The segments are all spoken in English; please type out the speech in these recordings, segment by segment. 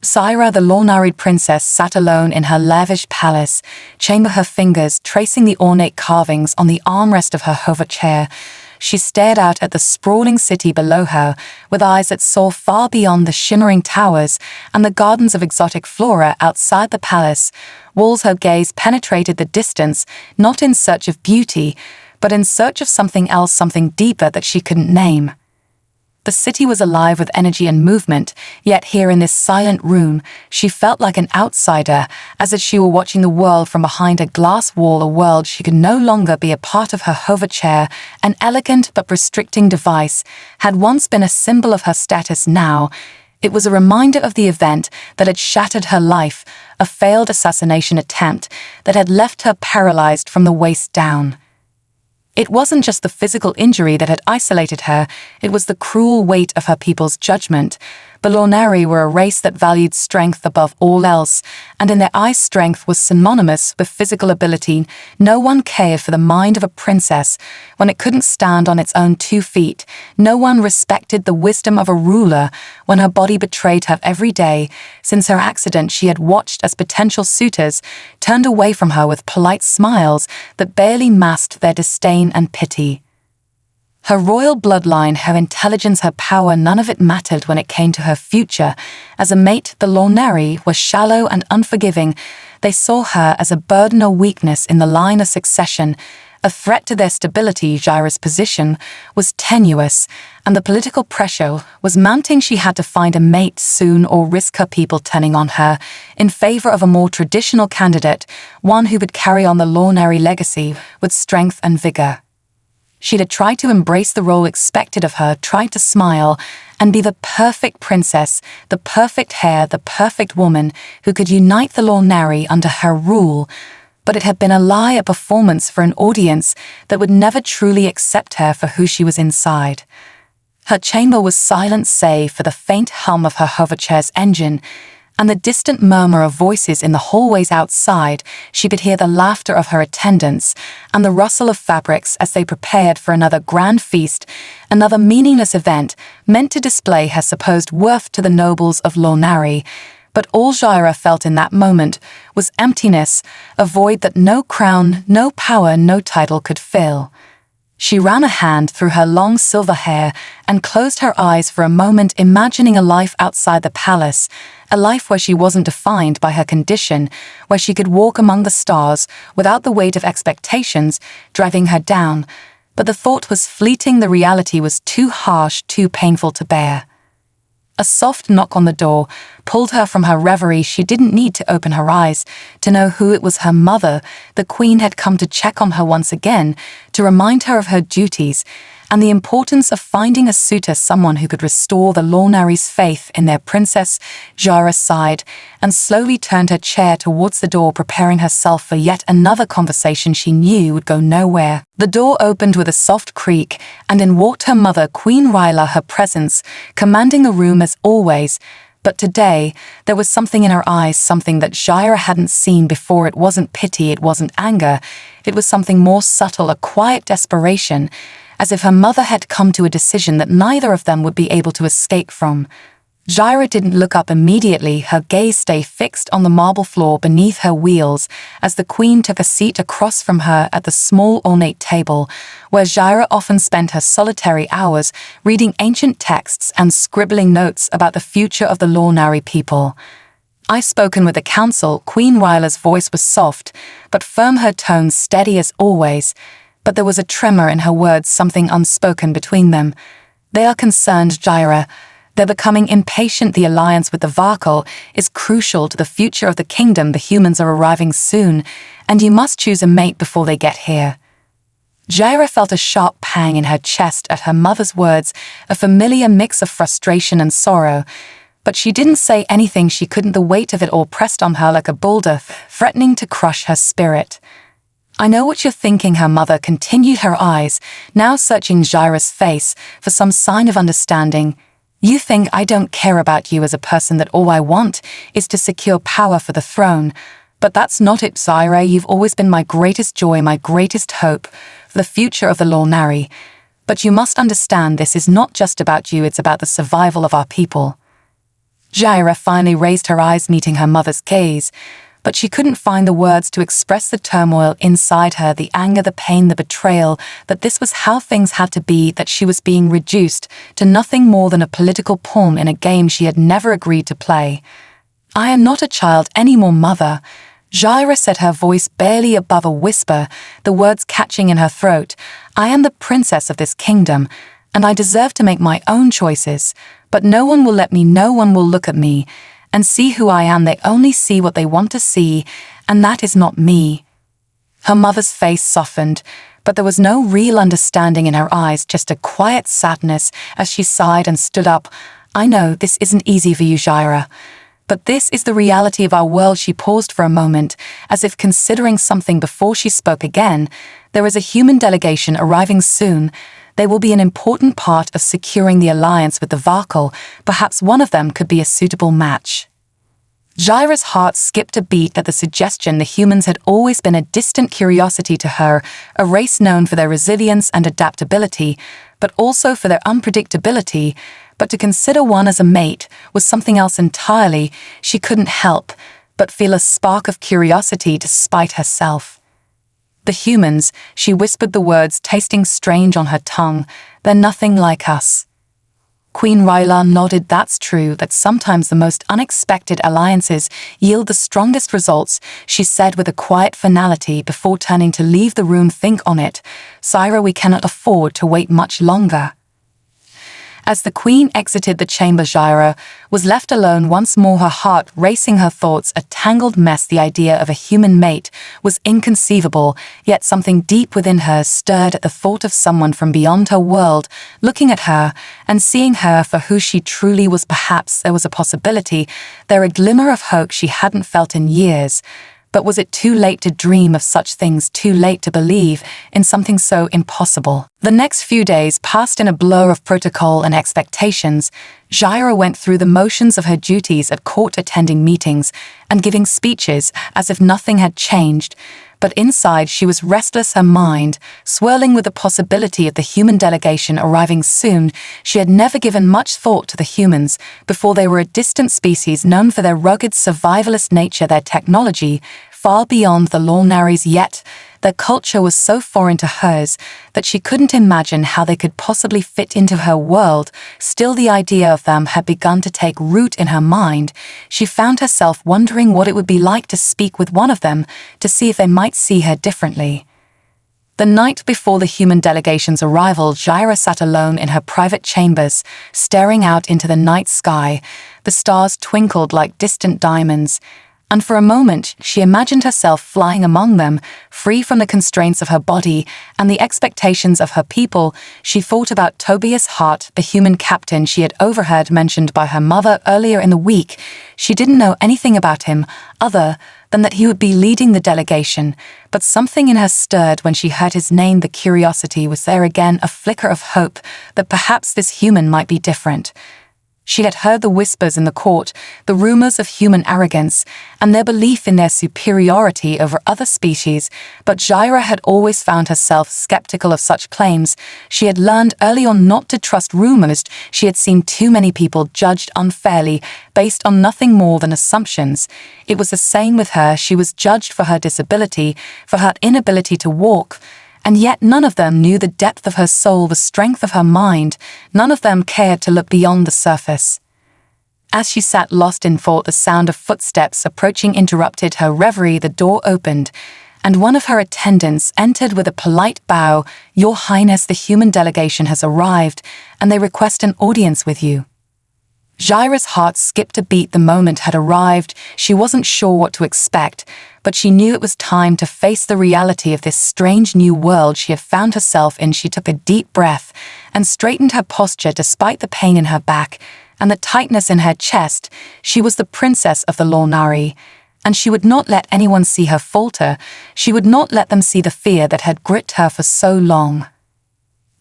Zyra, the Lornari princess, sat alone in her lavish palace, chamber her fingers tracing the ornate carvings on the armrest of her hover chair. She stared out at the sprawling city below her with eyes that saw far beyond the shimmering towers and the gardens of exotic flora outside the palace. Walls her gaze penetrated the distance, not in search of beauty, but in search of something else, something deeper that she couldn't name. The city was alive with energy and movement, yet here in this silent room, she felt like an outsider, as if she were watching the world from behind a glass wall, a world she could no longer be a part of. Her hover chair, an elegant but restricting device, had once been a symbol of her status. Now, it was a reminder of the event that had shattered her life, a failed assassination attempt that had left her paralyzed from the waist down. It wasn't just the physical injury that had isolated her, it was the cruel weight of her people's judgment. The Lornari were a race that valued strength above all else, and in their eyes strength was synonymous with physical ability. No one cared for the mind of a princess when it couldn't stand on its own 2 feet. No one respected the wisdom of a ruler when her body betrayed her every day. Since her accident, she had watched as potential suitors turned away from her with polite smiles that barely masked their disdain and pity. Her royal bloodline, her intelligence, her power, none of it mattered when it came to her future. As a mate, the Lornari were shallow and unforgiving. They saw her as a burden or weakness in the line of succession, a threat to their stability. Zyra's position was tenuous, and the political pressure was mounting. She had to find a mate soon or risk her people turning on her in favor of a more traditional candidate, one who would carry on the Lornari legacy with strength and vigor. She'd had tried to embrace the role expected of her, tried to smile and be the perfect princess, the perfect hair, the perfect woman who could unite the Lornari under her rule. But it had been a lie, a performance for an audience that would never truly accept her for who she was inside. Her chamber was silent save for the faint hum of her hoverchair's engine and the distant murmur of voices in the hallways outside. She could hear the laughter of her attendants and the rustle of fabrics as they prepared for another grand feast, another meaningless event meant to display her supposed worth to the nobles of Lornari. But all Zyra felt in that moment was emptiness, a void that no crown, no power, no title could fill. She ran a hand through her long silver hair and closed her eyes for a moment, imagining a life outside the palace, a life where she wasn't defined by her condition, where she could walk among the stars without the weight of expectations driving her down. But the thought was fleeting, the reality was too harsh, too painful to bear. A soft knock on the door pulled her from her reverie. She didn't need to open her eyes to know who it was. Her mother, the queen, had come to check on her once again, to remind her of her duties and the importance of finding a suitor, someone who could restore the Lornari's faith in their princess. Zyra sighed and slowly turned her chair towards the door, preparing herself for yet another conversation she knew would go nowhere. The door opened with a soft creak, and in walked her mother, Queen Ryla, her presence commanding the room as always. But today, there was something in her eyes, something that Zyra hadn't seen before. It wasn't pity, it wasn't anger. It was something more subtle, a quiet desperation, as if her mother had come to a decision that neither of them would be able to escape from. Zyra didn't look up immediately, her gaze stayed fixed on the marble floor beneath her wheels as the queen took a seat across from her at the small ornate table, where Zyra often spent her solitary hours reading ancient texts and scribbling notes about the future of the Lornari people. "I've spoken with the council." Queen Ryla's voice was soft, but firm, her tone steady as always. But there was a tremor in her words, something unspoken between them. "They are concerned, Zyra. They're becoming impatient. The alliance with the Varkal is crucial to the future of the kingdom. The humans are arriving soon, and you must choose a mate before they get here." Zyra felt a sharp pang in her chest at her mother's words, a familiar mix of frustration and sorrow. But she didn't say anything. She couldn't. The weight of it all pressed on her like a boulder, threatening to crush her spirit. "I know what you're thinking," her mother continued, her eyes now searching Zyra's face for some sign of understanding. "You think I don't care about you as a person, that all I want is to secure power for the throne. But that's not it, Zyra. You've always been my greatest joy, my greatest hope for the future of the Lornari. But you must understand, this is not just about you, it's about the survival of our people." Jaira finally raised her eyes, meeting her mother's gaze, but she couldn't find the words to express the turmoil inside her, the anger, the pain, the betrayal, that this was how things had to be, that she was being reduced to nothing more than a political pawn in a game she had never agreed to play. "I am not a child anymore, mother," Jaira said, her voice barely above a whisper, the words catching in her throat. "I am the princess of this kingdom, and I deserve to make my own choices, but no one will let me, no one will look at me and see who I am. They only see what they want to see, and that is not me." Her mother's face softened, but there was no real understanding in her eyes, just a quiet sadness as she sighed and stood up. "I know this isn't easy for you, Jaira, but this is the reality of our world." She paused for a moment, as if considering something before she spoke again. "There is a human delegation arriving soon. They will be an important part of securing the alliance with the Varkal. Perhaps one of them could be a suitable match." Jaira's heart skipped a beat at the suggestion. The humans had always been a distant curiosity to her, a race known for their resilience and adaptability, but also for their unpredictability. But to consider one as a mate was something else entirely. She couldn't help but feel a spark of curiosity despite herself. "The humans," she whispered the words tasting strange on her tongue, "they're nothing like us." Queen Ryla nodded. "That's true, that sometimes the most unexpected alliances yield the strongest results," she said with a quiet finality before turning to leave the room. "Think on it, Syra, we cannot afford to wait much longer." As the queen exited the chamber, Jaira was left alone once more, her heart racing, her thoughts a tangled mess. The idea of a human mate was inconceivable, yet something deep within her stirred at the thought of someone from beyond her world looking at her and seeing her for who she truly was. Perhaps there was a possibility, there a glimmer of hope she hadn't felt in years. But was it too late to dream of such things, too late to believe in something so impossible? The next few days passed in a blur of protocol and expectations. Jaira went through the motions of her duties at court, attending meetings and giving speeches as if nothing had changed. But inside she was restless, her mind swirling with the possibility of the human delegation arriving soon. She had never given much thought to the humans before. They were a distant species known for their rugged survivalist nature, their technology far beyond the Lornaries, yet their culture was so foreign to hers that she couldn't imagine how they could possibly fit into her world. Still, the idea of them had begun to take root in her mind. She found herself wondering what it would be like to speak with one of them, to see if they might see her differently. The night before the human delegation's arrival, Jaira sat alone in her private chambers, staring out into the night sky. The stars twinkled like distant diamonds, and for a moment she imagined herself flying among them, free from the constraints of her body and the expectations of her people. She thought about Tobias Hart, the human captain she had overheard mentioned by her mother earlier in the week. She didn't know anything about him other than that he would be leading the delegation, but something in her stirred when she heard his name. The curiosity was there again, a flicker of hope that perhaps this human might be different. She had heard the whispers in the court, the rumors of human arrogance, and their belief in their superiority over other species, but Jaira had always found herself skeptical of such claims. She had learned early on not to trust rumors. She had seen too many people judged unfairly, based on nothing more than assumptions. It was the same with her. She was judged for her disability, for her inability to walk, and yet none of them knew the depth of her soul, the strength of her mind. None of them cared to look beyond the surface. As she sat lost in thought, the sound of footsteps approaching interrupted her reverie. The door opened, and one of her attendants entered with a polite bow. "Your Highness, the human delegation has arrived, and they request an audience with you." Jaira's heart skipped a beat. The moment had arrived. She wasn't sure what to expect, but she knew it was time to face the reality of this strange new world she had found herself in. She took a deep breath and straightened her posture despite the pain in her back and the tightness in her chest. She was the princess of the Lornari, and she would not let anyone see her falter. She would not let them see the fear that had gripped her for so long.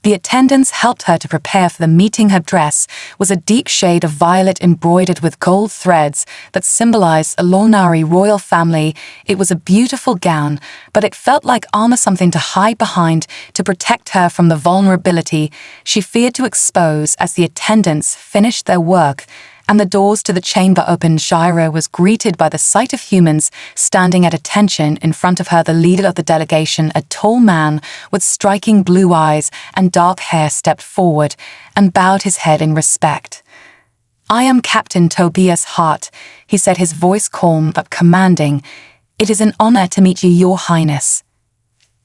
The attendants helped her to prepare for the meeting. Her dress was a deep shade of violet embroidered with gold threads that symbolized a Lornari royal family. It was a beautiful gown, but it felt like armor, something to hide behind, to protect her from the vulnerability she feared to expose. As the attendants finished their work and the doors to the chamber opened. Jaira was greeted by the sight of humans standing at attention in front of her. The leader of the delegation, a tall man with striking blue eyes and dark hair, stepped forward and bowed his head in respect. "I am Captain Tobias Hart," he said, his voice calm but commanding. "It is an honor to meet you, Your Highness."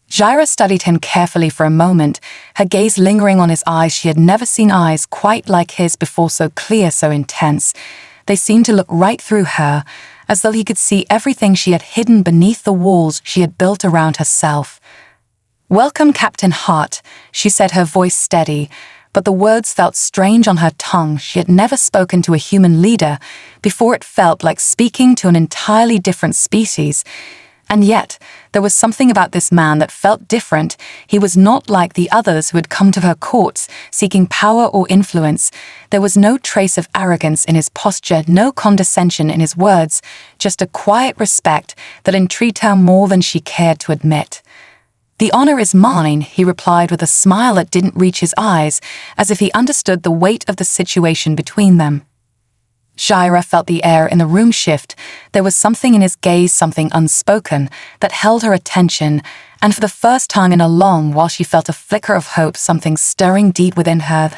Jaira studied him carefully for a moment, her gaze lingering on his eyes. She had never seen eyes quite like his before, so clear, so intense. They seemed to look right through her, as though he could see everything she had hidden beneath the walls she had built around herself. "Welcome, Captain Hart," she said, her voice steady, but the words felt strange on her tongue. She had never spoken to a human leader before. It felt like speaking to an entirely different species. And yet, there was something about this man that felt different. He was not like the others who had come to her courts seeking power or influence. There was no trace of arrogance in his posture, no condescension in his words, just a quiet respect that intrigued her more than she cared to admit. "The honor is mine," he replied with a smile that didn't reach his eyes, as if he understood the weight of the situation between them. Jaira felt the air in the room shift. There was something in his gaze, something unspoken, that held her attention, and for the first time in a long while she felt a flicker of hope, something stirring deep within her,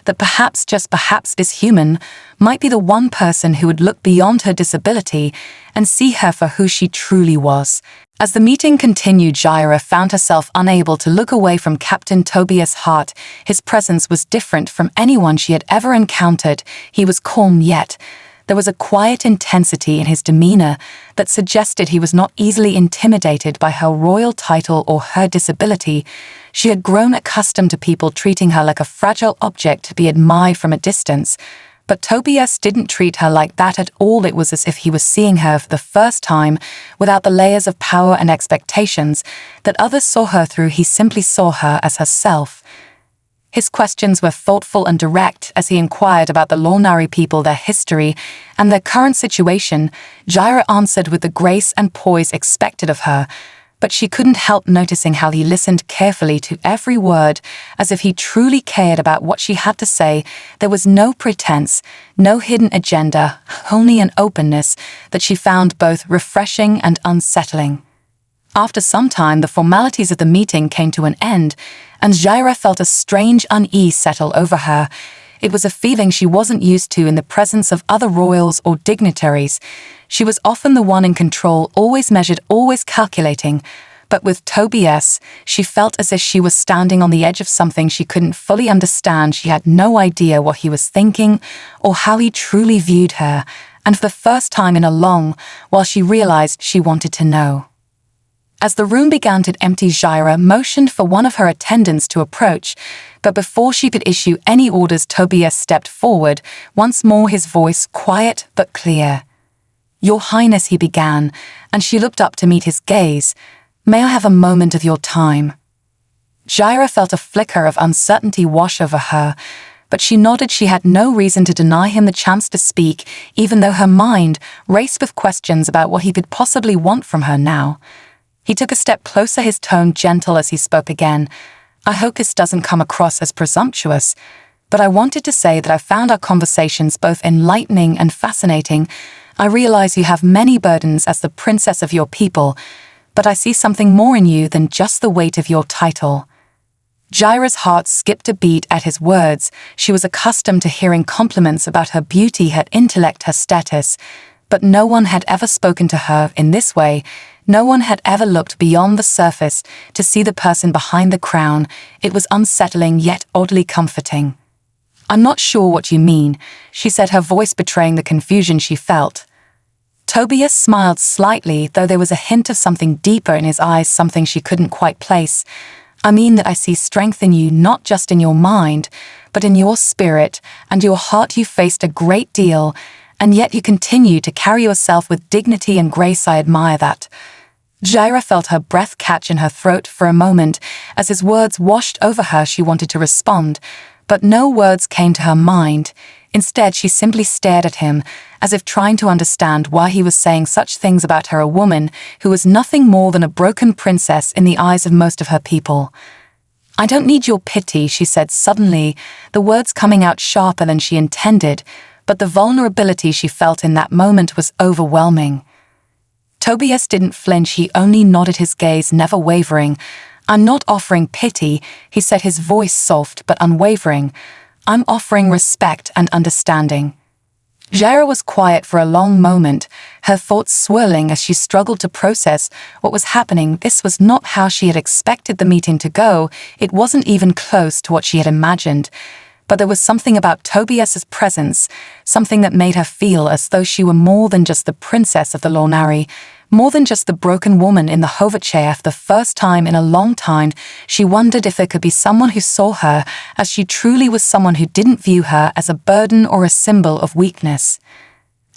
that perhaps, just perhaps, this human might be the one person who would look beyond her disability and see her for who she truly was. As the meeting continued, Jaira found herself unable to look away from Captain Tobias Hart. His presence was different from anyone she had ever encountered. He was calm, yet there was a quiet intensity in his demeanor that suggested he was not easily intimidated by her royal title or her disability. She had grown accustomed to people treating her like a fragile object to be admired from a distance. But Tobias didn't treat her like that at all. It was as if he was seeing her for the first time, without the layers of power and expectations that others saw her through. He simply saw her as herself. His questions were thoughtful and direct as he inquired about the Lornari people, their history, and their current situation. Jaira answered with the grace and poise expected of her, but she couldn't help noticing how he listened carefully to every word, as if he truly cared about what she had to say. There was no pretense, no hidden agenda, only an openness that she found both refreshing and unsettling. After some time, the formalities of the meeting came to an end, and Jaira felt a strange unease settle over her. It was a feeling she wasn't used to in the presence of other royals or dignitaries. She was often the one in control, always measured, always calculating. But with Tobias, she felt as if she was standing on the edge of something she couldn't fully understand. She had no idea what he was thinking or how he truly viewed her. And for the first time in a long while, she realized she wanted to know. As the room began to empty, Jaira motioned for one of her attendants to approach, but before she could issue any orders, Tobias stepped forward, once more, his voice quiet but clear. "Your Highness," he began, and she looked up to meet his gaze. "May I have a moment of your time?" Jaira felt a flicker of uncertainty wash over her, but she nodded. She had no reason to deny him the chance to speak, even though her mind raced with questions about what he could possibly want from her now. He took a step closer, his tone gentle as he spoke again. "I hope this doesn't come across as presumptuous, but I wanted to say that I found our conversations both enlightening and fascinating. I realize you have many burdens as the princess of your people, but I see something more in you than just the weight of your title." Jaira's heart skipped a beat at his words. She was accustomed to hearing compliments about her beauty, her intellect, her status, but no one had ever spoken to her in this way. No one had ever looked beyond the surface to see the person behind the crown. It was unsettling yet oddly comforting. "I'm not sure what you mean," she said, her voice betraying the confusion she felt. Tobias smiled slightly, though there was a hint of something deeper in his eyes, something she couldn't quite place. "I mean that I see strength in you, not just in your mind, but in your spirit and your heart. You faced a great deal, and yet you continue to carry yourself with dignity and grace. I admire that." Jaira felt her breath catch in her throat for a moment. As his words washed over her, she wanted to respond, but no words came to her mind. Instead, she simply stared at him, as if trying to understand why he was saying such things about her, a woman who was nothing more than a broken princess in the eyes of most of her people. "I don't need your pity," she said suddenly, the words coming out sharper than she intended, but the vulnerability she felt in that moment was overwhelming. Tobias didn't flinch, he only nodded, his gaze never wavering. "I'm not offering pity," he said, his voice soft but unwavering. "I'm offering respect and understanding." Jaira was quiet for a long moment, her thoughts swirling as she struggled to process what was happening. This was not how she had expected the meeting to go. It wasn't even close to what she had imagined. But there was something about Tobias's presence, something that made her feel as though she were more than just the princess of the Lornari, more than just the broken woman in the hover chair. For the first time in a long time, she wondered if there could be someone who saw her as she truly was, someone who didn't view her as a burden or a symbol of weakness.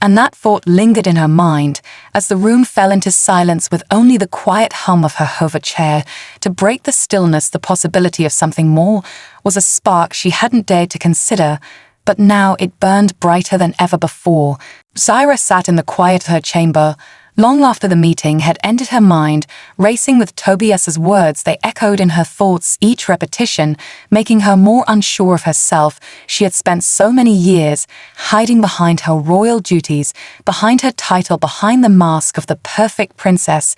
And that thought lingered in her mind as the room fell into silence with only the quiet hum of her hover chair. To break the stillness, the possibility of something more was a spark she hadn't dared to consider, but now it burned brighter than ever before. Zaira sat in the quiet of her chamber, long after the meeting had ended, her mind racing with Tobias's words. They echoed in her thoughts, each repetition making her more unsure of herself. She had spent so many years hiding behind her royal duties, behind her title, behind the mask of the perfect princess,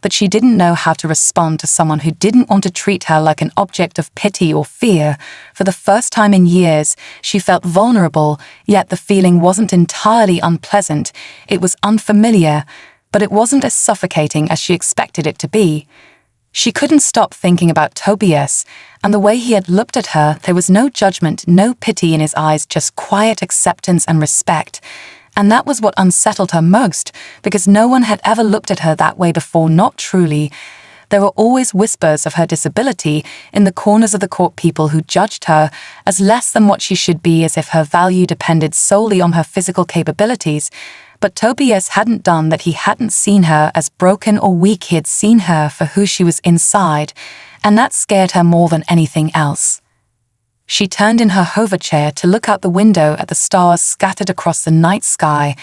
that she didn't know how to respond to someone who didn't want to treat her like an object of pity or fear. For the first time in years, she felt vulnerable, yet the feeling wasn't entirely unpleasant. It was unfamiliar, but it wasn't as suffocating as she expected it to be. She couldn't stop thinking about Tobias, and the way he had looked at her. There was no judgment, no pity in his eyes, just quiet acceptance and respect. And that was what unsettled her most, because no one had ever looked at her that way before, not truly. There were always whispers of her disability in the corners of the court, people who judged her as less than what she should be, as if her value depended solely on her physical capabilities. But Tobias hadn't done that. He hadn't seen her as broken or weak. He had seen her for who she was inside, and that scared her more than anything else. She turned in her hover chair to look out the window at the stars scattered across the night sky,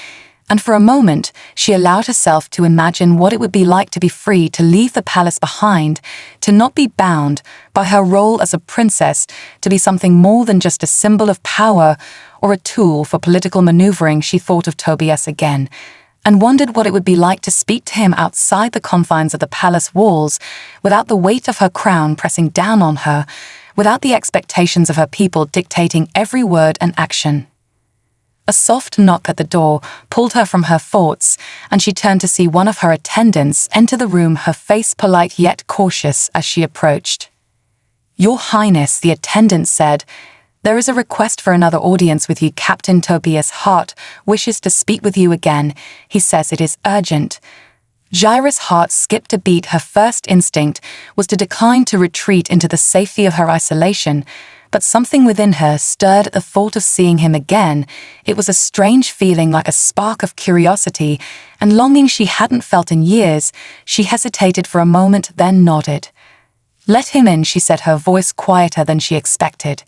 and for a moment she allowed herself to imagine what it would be like to be free, to leave the palace behind, to not be bound by her role as a princess, to be something more than just a symbol of power or a tool for political maneuvering. She thought of Tobias again, and wondered what it would be like to speak to him outside the confines of the palace walls, without the weight of her crown pressing down on her, without the expectations of her people dictating every word and action. A soft knock at the door pulled her from her thoughts, and she turned to see one of her attendants enter the room, her face polite yet cautious as she approached. "Your Highness," the attendant said, "there is a request for another audience with you. Captain Tobias Hart wishes to speak with you again. He says it is urgent." Jaira's heart skipped a beat. Her first instinct was to decline, to retreat into the safety of her isolation, but something within her stirred at the thought of seeing him again. It was a strange feeling, like a spark of curiosity and longing she hadn't felt in years. She hesitated for a moment, then nodded. "Let him in," she said, her voice quieter than she expected.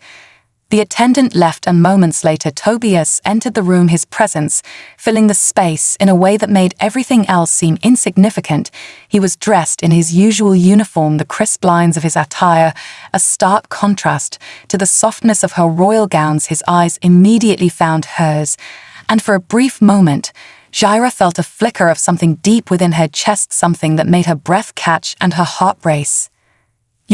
The attendant left, and moments later Tobias entered the room, his presence filling the space in a way that made everything else seem insignificant. He was dressed in his usual uniform, the crisp lines of his attire a stark contrast to the softness of her royal gowns. His eyes immediately found hers, and for a brief moment Jaira felt a flicker of something deep within her chest, something that made her breath catch and her heart race.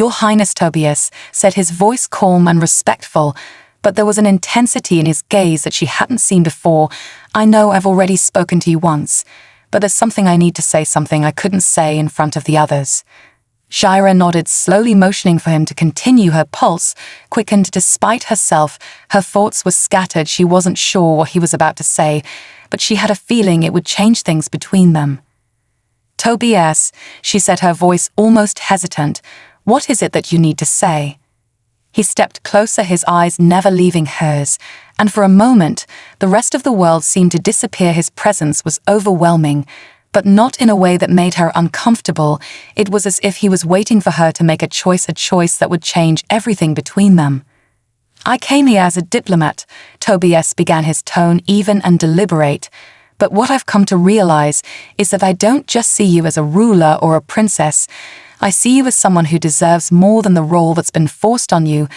"Your Highness," Tobias said, his voice calm and respectful, but there was an intensity in his gaze that she hadn't seen before. "I know I've already spoken to you once, but there's something I need to say, something I couldn't say in front of the others." Jaira nodded, slowly motioning for him to continue. Her pulse quickened despite herself. Her thoughts were scattered. She wasn't sure what he was about to say, but she had a feeling it would change things between them. "Tobias," she said, her voice almost hesitant, "what is it that you need to say?" He stepped closer, his eyes never leaving hers, and for a moment the rest of the world seemed to disappear. His presence was overwhelming, but not in a way that made her uncomfortable. It was as if he was waiting for her to make a choice that would change everything between them. "I came here as a diplomat," Tobias began, his tone even and deliberate. "But what I've come to realize is that I don't just see you as a ruler or a princess. I see you as someone who deserves more than the role that's been forced on you.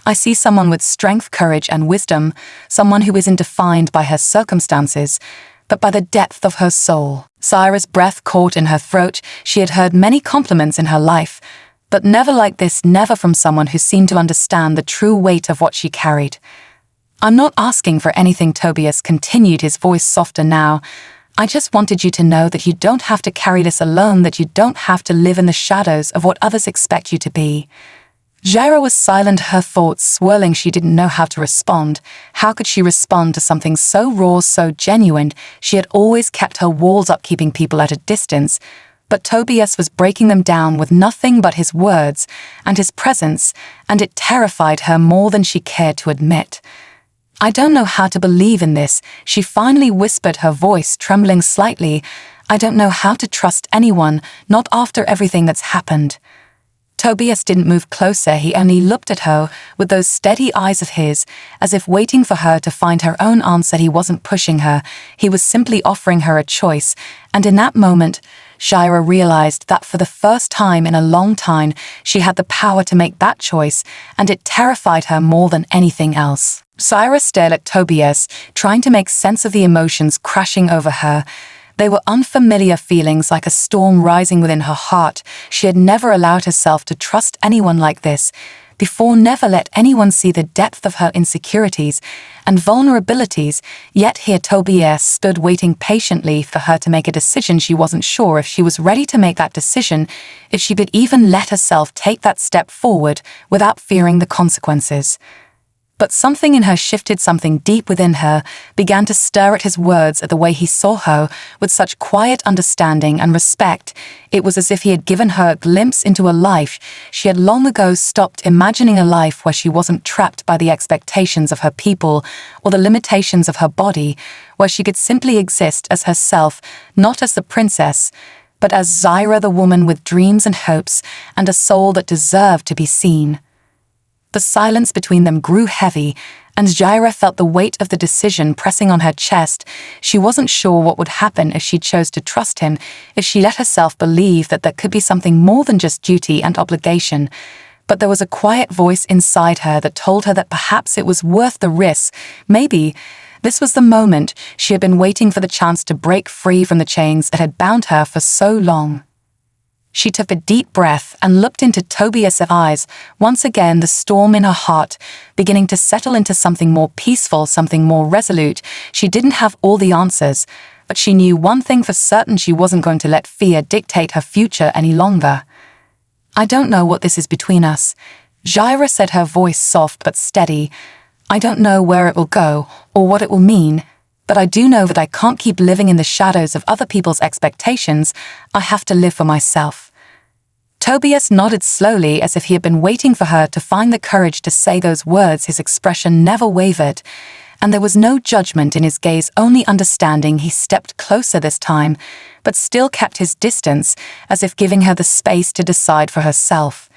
I see someone with strength, courage, and wisdom, someone who isn't defined by her circumstances, but by the depth of her soul. Zaira's breath caught in her throat. She had heard many compliments in her life, but never like this, never from someone who seemed to understand the true weight of what she carried. I'm not asking for anything, Tobias continued, his voice softer now. I just wanted you to know that you don't have to carry this alone, that you don't have to live in the shadows of what others expect you to be. Zaira was silent, her thoughts swirling. She didn't know how to respond. How could she respond to something so raw, so genuine? She had always kept her walls up, keeping people at a distance, but Tobias was breaking them down with nothing but his words and his presence, and it terrified her more than she cared to admit. I don't know how to believe in this, she finally whispered, her voice trembling slightly. I don't know how to trust anyone, not after everything that's happened. Tobias didn't move closer, he only looked at her with those steady eyes of his, as if waiting for her to find her own answer. He wasn't pushing her, he was simply offering her a choice, and in that moment, Zaira realized that for the first time in a long time, she had the power to make that choice, and it terrified her more than anything else. Zaira stared at Tobias, trying to make sense of the emotions crashing over her. They were unfamiliar feelings, like a storm rising within her heart. She had never allowed herself to trust anyone like this before, never let anyone see the depth of her insecurities and vulnerabilities, yet here Tobias stood waiting patiently for her to make a decision. She wasn't sure if she was ready to make that decision, if she could even let herself take that step forward without fearing the consequences. But something in her shifted, something deep within her began to stir at his words, at the way he saw her with such quiet understanding and respect. It was as if he had given her a glimpse into a life she had long ago stopped imagining, a life where she wasn't trapped by the expectations of her people or the limitations of her body, where she could simply exist as herself, not as the princess, but as Zaira, the woman with dreams and hopes and a soul that deserved to be seen. The silence between them grew heavy, and Zaira felt the weight of the decision pressing on her chest. She wasn't sure what would happen if she chose to trust him, if she let herself believe that there could be something more than just duty and obligation. But there was a quiet voice inside her that told her that perhaps it was worth the risk. Maybe this was the moment she had been waiting for, the chance to break free from the chains that had bound her for so long. She took a deep breath and looked into Tobias' eyes, once again the storm in her heart beginning to settle into something more peaceful, something more resolute. She didn't have all the answers, but she knew one thing for certain: she wasn't going to let fear dictate her future any longer. I don't know what this is between us, Zaira said, her voice soft but steady. I don't know where it will go or what it will mean, but I do know that I can't keep living in the shadows of other people's expectations. I have to live for myself. Tobias nodded slowly, as if he had been waiting for her to find the courage to say those words. His expression never wavered, and there was no judgment in his gaze, only understanding. He stepped closer this time, but still kept his distance, as if giving her the space to decide for herself.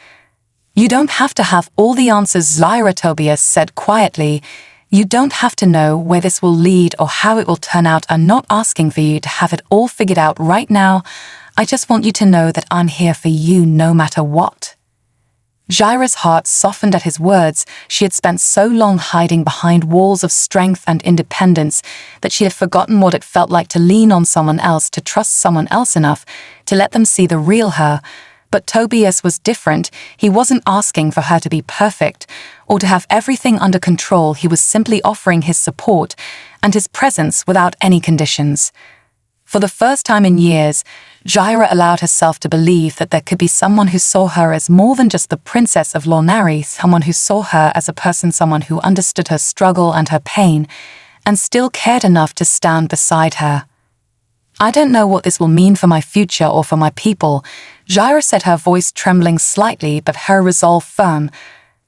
You don't have to have all the answers, Zaira, Tobias said quietly. You don't have to know where this will lead or how it will turn out. I'm not asking for you to have it all figured out right now. I just want you to know that I'm here for you no matter what. Zaira's heart softened at his words. She had spent so long hiding behind walls of strength and independence that she had forgotten what it felt like to lean on someone else, to trust someone else enough to let them see the real her. But Tobias was different. He wasn't asking for her to be perfect or to have everything under control. He was simply offering his support and his presence without any conditions. For the first time in years, Zaira allowed herself to believe that there could be someone who saw her as more than just the princess of Lornari, someone who saw her as a person, someone who understood her struggle and her pain, and still cared enough to stand beside her. I don't know what this will mean for my future or for my people, Zaira said, her voice trembling slightly but her resolve firm.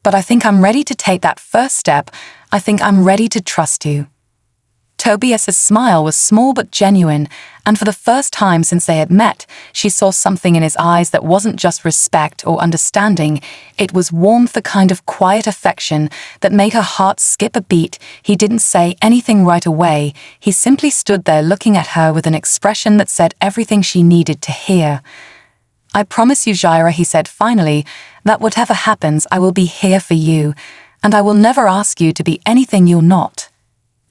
But I think I'm ready to take that first step. I think I'm ready to trust you. Tobias's smile was small but genuine, and for the first time since they had met, she saw something in his eyes that wasn't just respect or understanding. It was warmth, the kind of quiet affection that made her heart skip a beat. He didn't say anything right away. He simply stood there looking at her with an expression that said everything she needed to hear. I promise you, Zaira, he said finally, that whatever happens, I will be here for you. and I will never ask you to be anything you're not."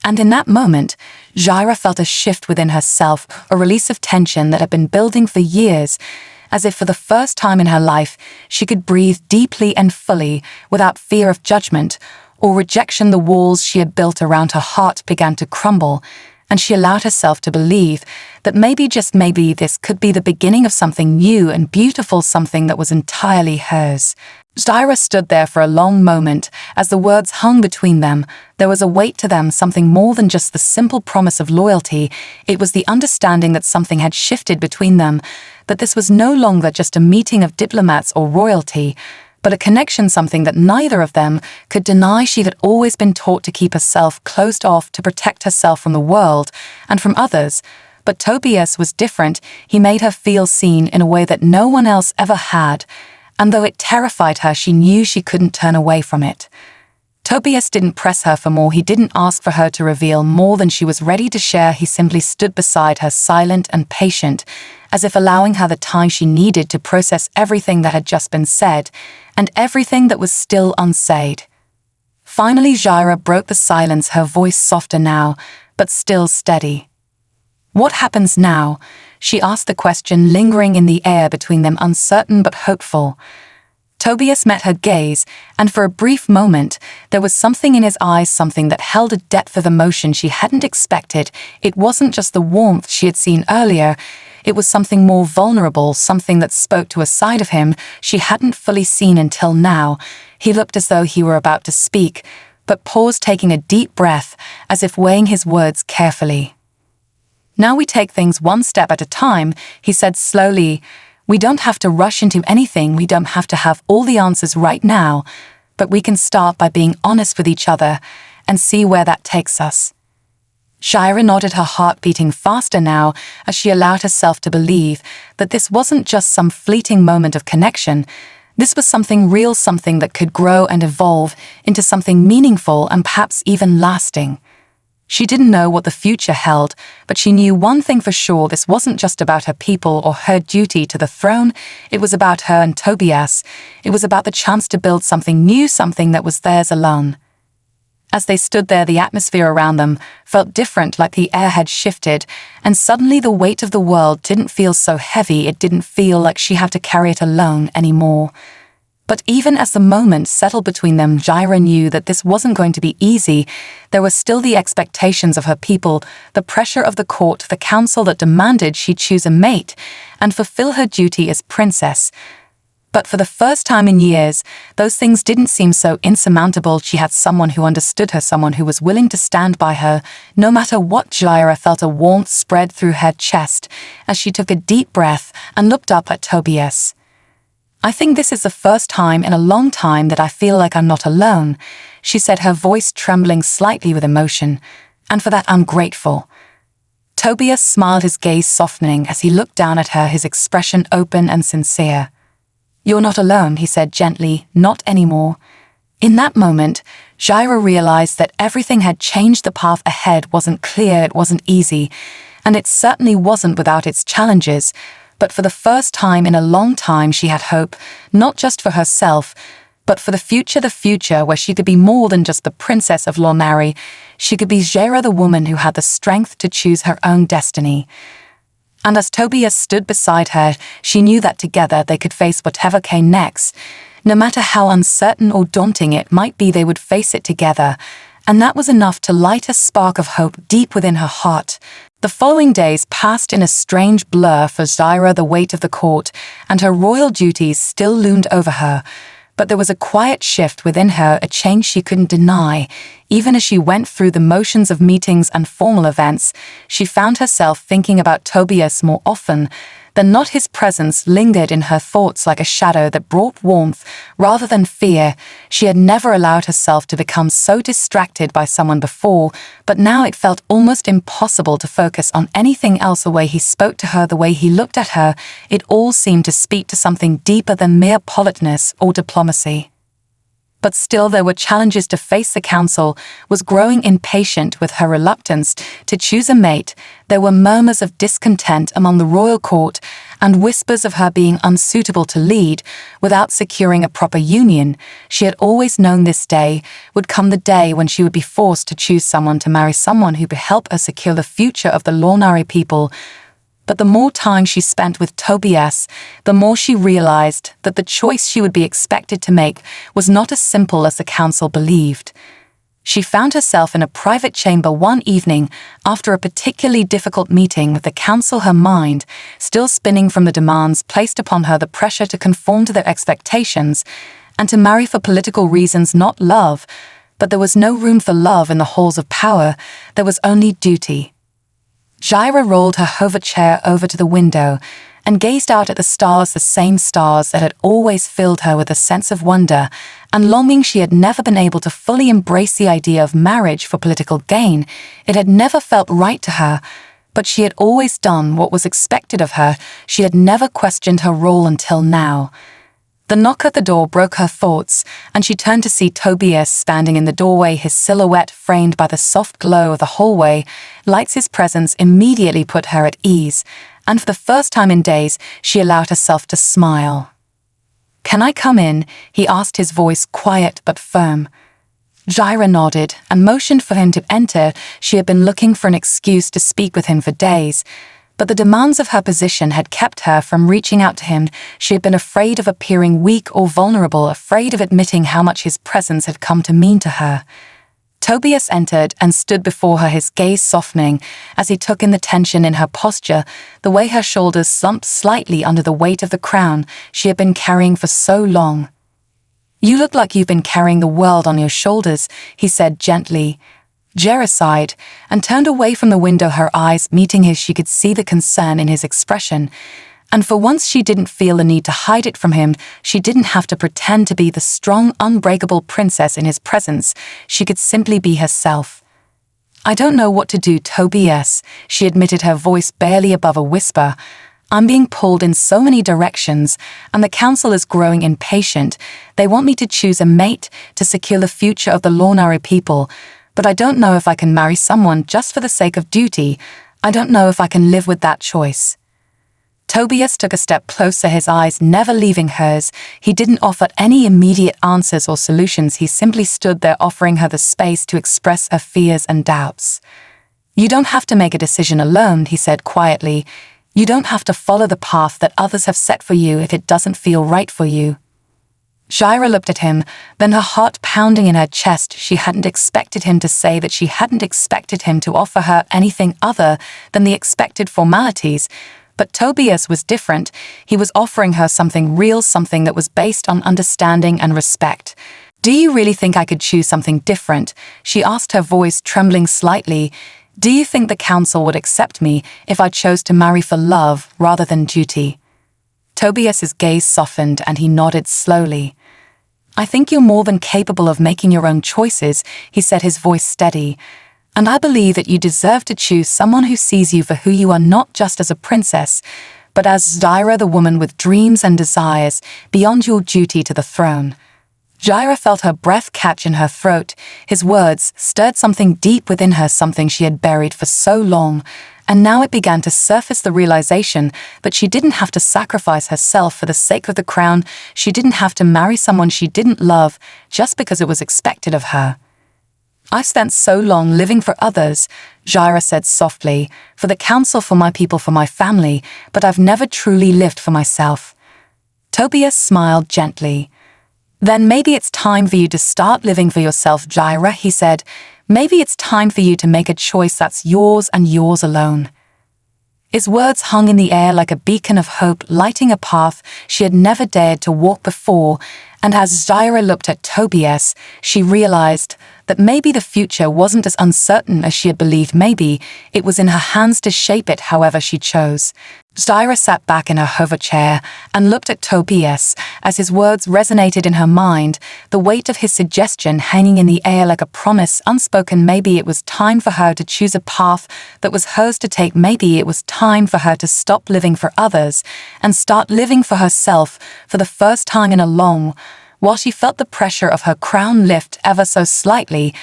And in that moment, Jaira felt a shift within herself, a release of tension that had been building for years, as if for the first time in her life, she could breathe deeply and fully without fear of judgment or rejection. The walls she had built around her heart began to crumble, and she allowed herself to believe that maybe, just maybe, this could be the beginning of something new and beautiful, something that was entirely hers. Jaira stood there for a long moment. As the words hung between them, there was a weight to them, something more than just the simple promise of loyalty. It was the understanding that something had shifted between them, that this was no longer just a meeting of diplomats or royalty, but a connection, something that neither of them could deny. She had always been taught to keep herself closed off, to protect herself from the world and from others. But Tobias was different. He made her feel seen in a way that no one else ever had. And though it terrified her, she knew she couldn't turn away from it. Tobias didn't press her for more. He didn't ask for her to reveal more than she was ready to share. He simply stood beside her, silent and patient, as if allowing her the time she needed to process everything that had just been said, and everything that was still unsaid. Finally, Jaira broke the silence, her voice softer now, but still steady. "What happens now?" She asked the question, lingering in the air between them, uncertain but hopeful. Tobias met her gaze, and for a brief moment, there was something in his eyes, something that held a depth of emotion she hadn't expected. It wasn't just the warmth she had seen earlier. It was something more vulnerable, something that spoke to a side of him she hadn't fully seen until now. He looked as though he were about to speak, but paused, taking a deep breath, as if weighing his words carefully. "Now we take things one step at a time," he said slowly. "We don't have to rush into anything. We don't have to have all the answers right now, but we can start by being honest with each other and see where that takes us." Jaira nodded, her heart beating faster now as she allowed herself to believe that this wasn't just some fleeting moment of connection. This was something real, something that could grow and evolve into something meaningful and perhaps even lasting. She didn't know what the future held, but she knew one thing for sure: this wasn't just about her people or her duty to the throne. It was about her and Tobias. It was about the chance to build something new, something that was theirs alone. As they stood there, the atmosphere around them felt different, like the air had shifted, and suddenly the weight of the world didn't feel so heavy. It didn't feel like she had to carry it alone anymore. But even as the moment settled between them, Jaira knew that this wasn't going to be easy. There were still the expectations of her people, the pressure of the court, the council that demanded she choose a mate and fulfill her duty as princess. But for the first time in years, those things didn't seem so insurmountable. She had someone who understood her, someone who was willing to stand by her, no matter what. Jaira felt a warmth spread through her chest as she took a deep breath and looked up at Tobias. "I think this is the first time in a long time that I feel like I'm not alone," she said, her voice trembling slightly with emotion, "and for that I'm grateful." Tobias smiled, his gaze softening as he looked down at her, his expression open and sincere. "You're not alone," he said gently, "not anymore." In that moment, Jaira realized that everything had changed. The path ahead wasn't clear, it wasn't easy, and it certainly wasn't without its challenges. But for the first time in a long time, she had hope, not just for herself, but for the future where she could be more than just the princess of Lornari. She could be Jaira, the woman who had the strength to choose her own destiny. And as Tobias stood beside her, she knew that together they could face whatever came next. No matter how uncertain or daunting it might be, they would face it together. And that was enough to light a spark of hope deep within her heart. The following days passed in a strange blur for Jaira. The weight of the court and her royal duties still loomed over her, but there was a quiet shift within her, a change she couldn't deny. Even as she went through the motions of meetings and formal events, she found herself thinking about Tobias more often than not. His presence lingered in her thoughts like a shadow that brought warmth rather than fear. She had never allowed herself to become so distracted by someone before, but now it felt almost impossible to focus on anything else. The way he spoke to her, the way he looked at her, it all seemed to speak to something deeper than mere politeness or diplomacy. But still there were challenges to face. The council was growing impatient with her reluctance to choose a mate. There were murmurs of discontent among the royal court, and whispers of her being unsuitable to lead without securing a proper union. She had always known this day would come, the day when she would be forced to choose someone to marry, someone who could help her secure the future of the Lornari people. But the more time she spent with Tobias, the more she realized that the choice she would be expected to make was not as simple as the council believed. She found herself in a private chamber one evening after a particularly difficult meeting with the council, her mind still spinning from the demands placed upon her, the pressure to conform to their expectations and to marry for political reasons, not love. But there was no room for love in the halls of power. There was only duty. Jaira rolled her hover chair over to the window and gazed out at the stars, the same stars that had always filled her with a sense of wonder and longing. She had never been able to fully embrace the idea of marriage for political gain. It had never felt right to her, but she had always done what was expected of her. She had never questioned her role until now. The knock at the door broke her thoughts, and she turned to see Tobias standing in the doorway, his silhouette framed by the soft glow of the hallway lights. His presence immediately put her at ease, and for the first time in days, she allowed herself to smile. "Can I come in?" he asked, his voice quiet but firm. Jaira nodded and motioned for him to enter. She had been looking for an excuse to speak with him for days, but the demands of her position had kept her from reaching out to him. She had been afraid of appearing weak or vulnerable, afraid of admitting how much his presence had come to mean to her. Tobias entered and stood before her, his gaze softening as he took in the tension in her posture, the way her shoulders slumped slightly under the weight of the crown she had been carrying for so long. "You look like you've been carrying the world on your shoulders," he said gently. Jaira sighed and turned away from the window, her eyes meeting his. She could see the concern in his expression, and for once she didn't feel the need to hide it from him. She didn't have to pretend to be the strong, unbreakable princess in his presence. She could simply be herself. "I don't know what to do, Tobias," she admitted, her voice barely above a whisper. "I'm being pulled in so many directions, and the council is growing impatient. They want me to choose a mate to secure the future of the Lornari people. But I don't know if I can marry someone just for the sake of duty. I don't know if I can live with that choice." Tobias took a step closer, his eyes never leaving hers. He didn't offer any immediate answers or solutions. He simply stood there, offering her the space to express her fears and doubts. "You don't have to make a decision alone," he said quietly. "You don't have to follow the path that others have set for you if it doesn't feel right for you." Jaira looked at him, then her heart pounding in her chest. She hadn't expected him to say that. She hadn't expected him to offer her anything other than the expected formalities. But Tobias was different. He was offering her something real, something that was based on understanding and respect. "Do you really think I could choose something different?" she asked, her voice trembling slightly. "Do you think the council would accept me if I chose to marry for love rather than duty?" Tobias's gaze softened and he nodded slowly. "I think you're more than capable of making your own choices," he said, his voice steady. "And I believe that you deserve to choose someone who sees you for who you are, not just as a princess, but as Jaira, the woman with dreams and desires beyond your duty to the throne." Jaira felt her breath catch in her throat. His words stirred something deep within her, something she had buried for so long, and now it began to surface, the realization that she didn't have to sacrifice herself for the sake of the crown. She didn't have to marry someone she didn't love just because it was expected of her. "I've spent so long living for others," Jaira said softly, "for the council, for my people, for my family, but I've never truly lived for myself." Tobias smiled gently. "Then maybe it's time for you to start living for yourself, Jaira," he said. "Maybe it's time for you to make a choice that's yours and yours alone." His words hung in the air like a beacon of hope, lighting a path she had never dared to walk before, and as Jaira looked at Tobias, she realized that maybe the future wasn't as uncertain as she had believed. Maybe it was in her hands to shape it however she chose. Jaira sat back in her hover chair and looked at Tobias as his words resonated in her mind, the weight of his suggestion hanging in the air like a promise unspoken. Maybe it was time for her to choose a path that was hers to take. Maybe it was time for her to stop living for others and start living for herself for the first time in a long while. She felt the pressure of her crown lift ever so slightly,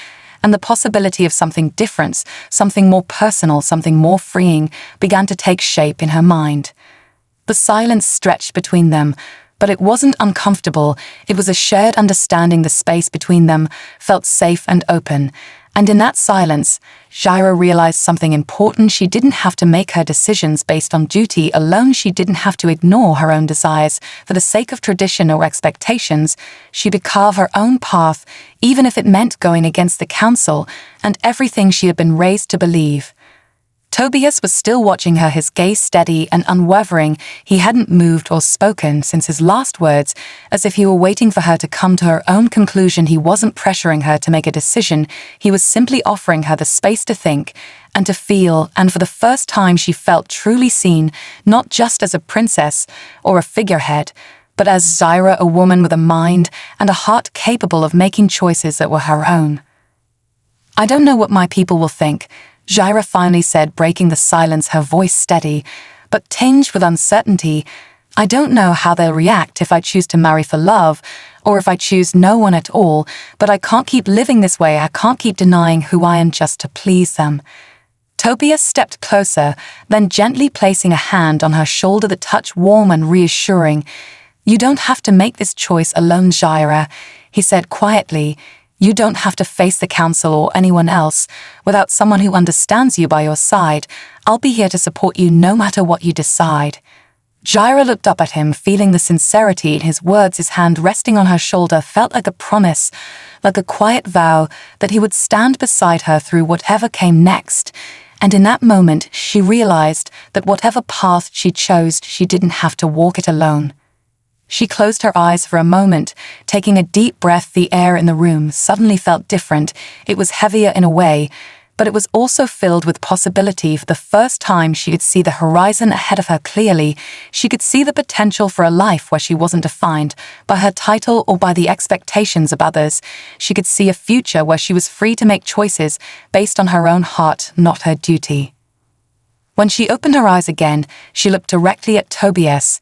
and the possibility of something different, something more personal, something more freeing, began to take shape in her mind. The silence stretched between them, but it wasn't uncomfortable. It was a shared understanding. The space between them felt safe and open. And in that silence, Jaira realized something important. She didn't have to make her decisions based on duty alone. She didn't have to ignore her own desires for the sake of tradition or expectations. She could carve her own path, even if it meant going against the council and everything she had been raised to believe. Tobias was still watching her, his gaze steady and unwavering. He hadn't moved or spoken since his last words, as if he were waiting for her to come to her own conclusion. He wasn't pressuring her to make a decision. He was simply offering her the space to think and to feel, and for the first time she felt truly seen, not just as a princess or a figurehead, but as Jaira, a woman with a mind and a heart capable of making choices that were her own. "I don't know what my people will think," Jaira finally said, breaking the silence, her voice steady, but tinged with uncertainty. "I don't know how they'll react if I choose to marry for love, or if I choose no one at all, but I can't keep living this way. I can't keep denying who I am just to please them." Tobias stepped closer, then gently placing a hand on her shoulder, the touch warm and reassuring. "You don't have to make this choice alone, Jaira," he said quietly. "You don't have to face the council or anyone else without someone who understands you by your side. I'll be here to support you no matter what you decide." Jaira looked up at him, feeling the sincerity in his words. His hand resting on her shoulder felt like a promise, like a quiet vow that he would stand beside her through whatever came next. And in that moment, she realized that whatever path she chose, she didn't have to walk it alone. She closed her eyes for a moment, taking a deep breath. The air in the room suddenly felt different. It was heavier in a way, but it was also filled with possibility. For the first time, she could see the horizon ahead of her clearly. She could see the potential for a life where she wasn't defined by her title or by the expectations of others. She could see a future where she was free to make choices based on her own heart, not her duty. When she opened her eyes again, she looked directly at Tobias.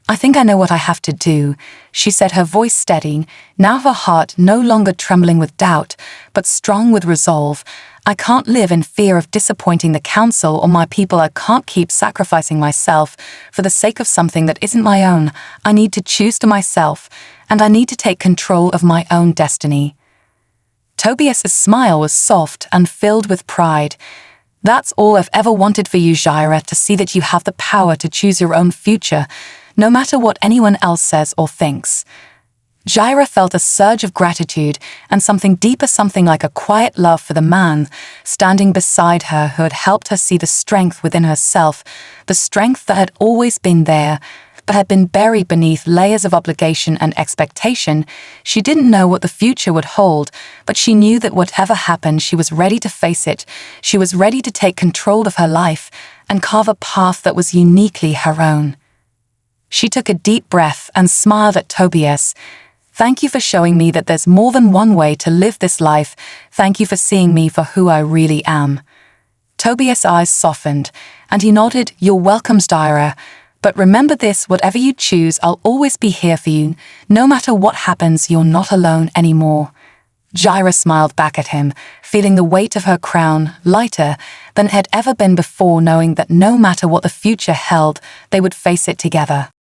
"I think I know what I have to do," she said, her voice steadying, now her heart no longer trembling with doubt, but strong with resolve. "I can't live in fear of disappointing the council or my people. I can't keep sacrificing myself for the sake of something that isn't my own. I need to choose to myself, and I need to take control of my own destiny." Tobias's smile was soft and filled with pride. "That's all I've ever wanted for you, Jaira, to see that you have the power to choose your own future, no matter what anyone else says or thinks." Jaira felt a surge of gratitude and something deeper, something like a quiet love for the man standing beside her who had helped her see the strength within herself, the strength that had always been there, but had been buried beneath layers of obligation and expectation. She didn't know what the future would hold, but she knew that whatever happened, she was ready to face it. She was ready to take control of her life and carve a path that was uniquely her own. She took a deep breath and smiled at Tobias. "Thank you for showing me that there's more than one way to live this life. Thank you for seeing me for who I really am." Tobias' eyes softened, and he nodded. "You're welcome, Jaira. But remember this, whatever you choose, I'll always be here for you. No matter what happens, you're not alone anymore." Jaira smiled back at him, feeling the weight of her crown lighter than it had ever been before, knowing that no matter what the future held, they would face it together.